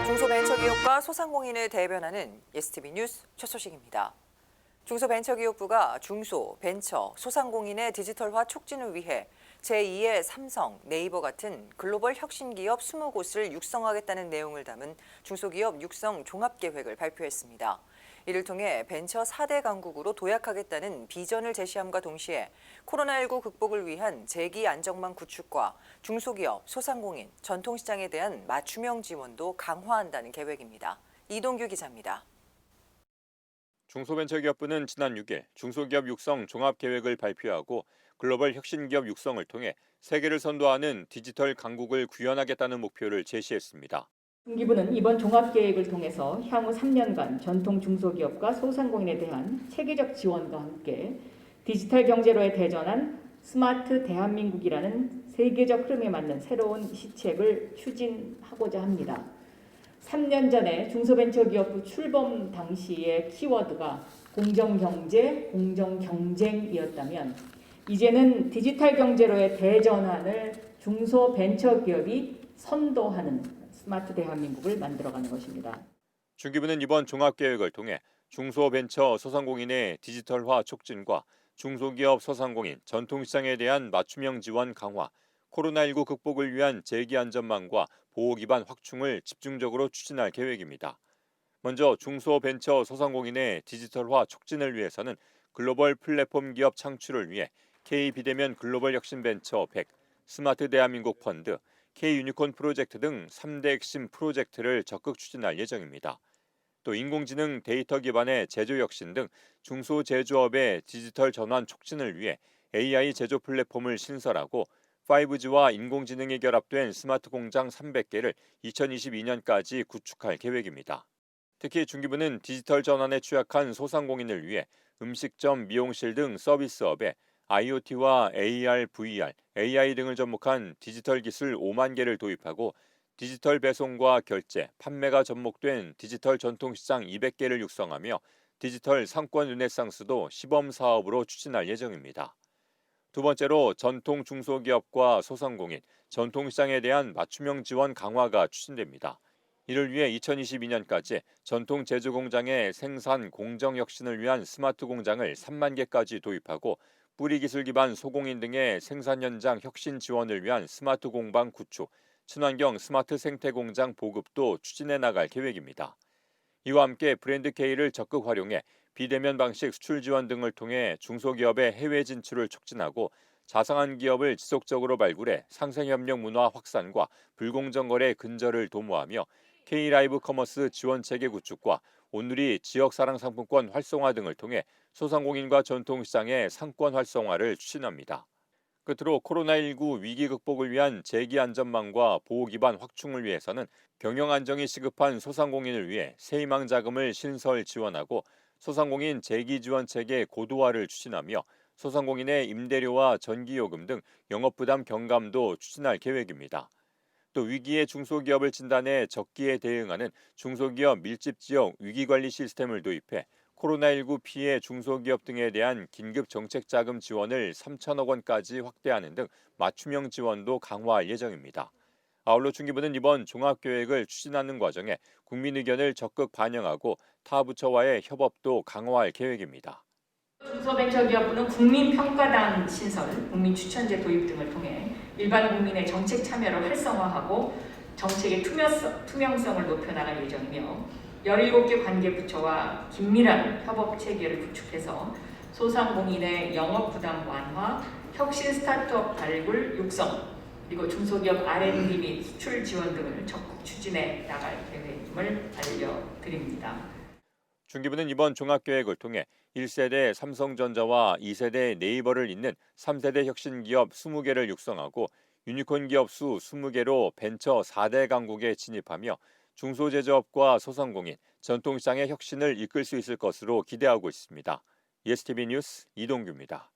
중소벤처기업과 소상공인을 대변하는 예스티비 뉴스 첫 소식입니다. 중소벤처기업부가 중소, 벤처, 소상공인의 디지털화 촉진을 위해 제2의 삼성, 네이버 같은 글로벌 혁신기업 20곳을 육성하겠다는 내용을 담은 중소기업 육성 종합계획을 발표했습니다. 이를 통해 벤처 4대 강국으로 도약하겠다는 비전을 제시함과 동시에 코로나19 극복을 위한 재기 안정망 구축과 중소기업, 소상공인, 전통시장에 대한 맞춤형 지원도 강화한다는 계획입니다. 이동규 기자입니다. 중소벤처기업부는 지난 6일 중소기업 육성 종합계획을 발표하고 글로벌 혁신기업 육성을 통해 세계를 선도하는 디지털 강국을 구현하겠다는 목표를 제시했습니다. 중기부는 이번 종합계획을 통해서 향후 3년간 전통 중소기업과 소상공인에 대한 체계적 지원과 함께 디지털 경제로의 대전한 스마트 대한민국이라는 세계적 흐름에 맞는 새로운 시책을 추진하고자 합니다. 3년 전에 중소벤처기업부 출범 당시의 키워드가 공정경제, 공정경쟁이었다면 이제는 디지털 경제로의 대전환을 중소벤처기업이 선도하는 스마트 대한민국을 만들어가는 것입니다. 중기부는 이번 종합계획을 통해 중소벤처 소상공인의 디지털화 촉진과 중소기업 소상공인 전통시장에 대한 맞춤형 지원 강화, 코로나19 극복을 위한 재기 안전망과 보호 기반 확충을 집중적으로 추진할 계획입니다. 먼저 중소벤처 소상공인의 디지털화 촉진을 위해서는 글로벌 플랫폼 기업 창출을 위해 K비대면 글로벌 혁신벤처 100, 스마트 대한민국 펀드, K유니콘 프로젝트 등 3대 핵심 프로젝트를 적극 추진할 예정입니다. 또 인공지능 데이터 기반의 제조 혁신 등 중소제조업의 디지털 전환 촉진을 위해 AI 제조 플랫폼을 신설하고 5G와 인공지능이 결합된 스마트 공장 300개를 2022년까지 구축할 계획입니다. 특히 중기부는 디지털 전환에 취약한 소상공인을 위해 음식점, 미용실 등 서비스업에 IoT와 AR, VR, AI 등을 접목한 디지털 기술 5만 개를 도입하고 디지털 배송과 결제, 판매가 접목된 디지털 전통시장 200개를 육성하며 디지털 상권 르네상스도 시범 사업으로 추진할 예정입니다. 두 번째로 전통 중소기업과 소상공인, 전통시장에 대한 맞춤형 지원 강화가 추진됩니다. 이를 위해 2022년까지 전통 제조공장의 생산 공정 혁신을 위한 스마트 공장을 3만 개까지 도입하고 뿌리 기술 기반 소공인 등의 생산 현장 혁신 지원을 위한 스마트 공방 구축, 친환경 스마트 생태 공장 보급도 추진해 나갈 계획입니다. 이와 함께 브랜드 K를 적극 활용해 비대면 방식 수출 지원 등을 통해 중소기업의 해외 진출을 촉진하고 자상한 기업을 지속적으로 발굴해 상생협력 문화 확산과 불공정 거래 근절을 도모하며 K라이브 커머스 지원 체계 구축과 온누리 지역사랑 상품권 활성화 등을 통해 소상공인과 전통시장의 상권 활성화를 추진합니다. 끝으로 코로나19 위기 극복을 위한 재기 안전망과 보호 기반 확충을 위해서는 경영 안정이 시급한 소상공인을 위해 세희망 자금을 신설 지원하고 소상공인 재기 지원 체계 고도화를 추진하며 소상공인의 임대료와 전기요금 등 영업부담 경감도 추진할 계획입니다. 또 위기의 중소기업을 진단해 적기에 대응하는 중소기업 밀집지역 위기관리 시스템을 도입해 코로나19 피해 중소기업 등에 대한 긴급 정책자금 지원을 3천억 원까지 확대하는 등 맞춤형 지원도 강화할 예정입니다. 아울러 중기부는 이번 종합계획을 추진하는 과정에 국민 의견을 적극 반영하고 타 부처와의 협업도 강화할 계획입니다. 중소벤처기업부는 국민평가단 신설, 국민추천제 도입 등을 통해 일반 국민의 정책 참여를 활성화하고 정책의 투명성을 높여나갈 예정이며 17개 관계부처와 긴밀한 협업 체계를 구축해서 소상공인의 영업부담 완화, 혁신 스타트업 발굴 육성, 그리고 중소기업 R&D 및 수출 지원 등을 적극 추진해 나갈 계획임을 알려드립니다. 중기부는 이번 종합계획을 통해 1세대 삼성전자와 2세대 네이버를 잇는 3세대 혁신기업 20개를 육성하고 유니콘 기업 수 20개로 벤처 4대 강국에 진입하며 중소제조업과 소상공인, 전통시장의 혁신을 이끌 수 있을 것으로 기대하고 있습니다. 예스티비 뉴스 이동규입니다.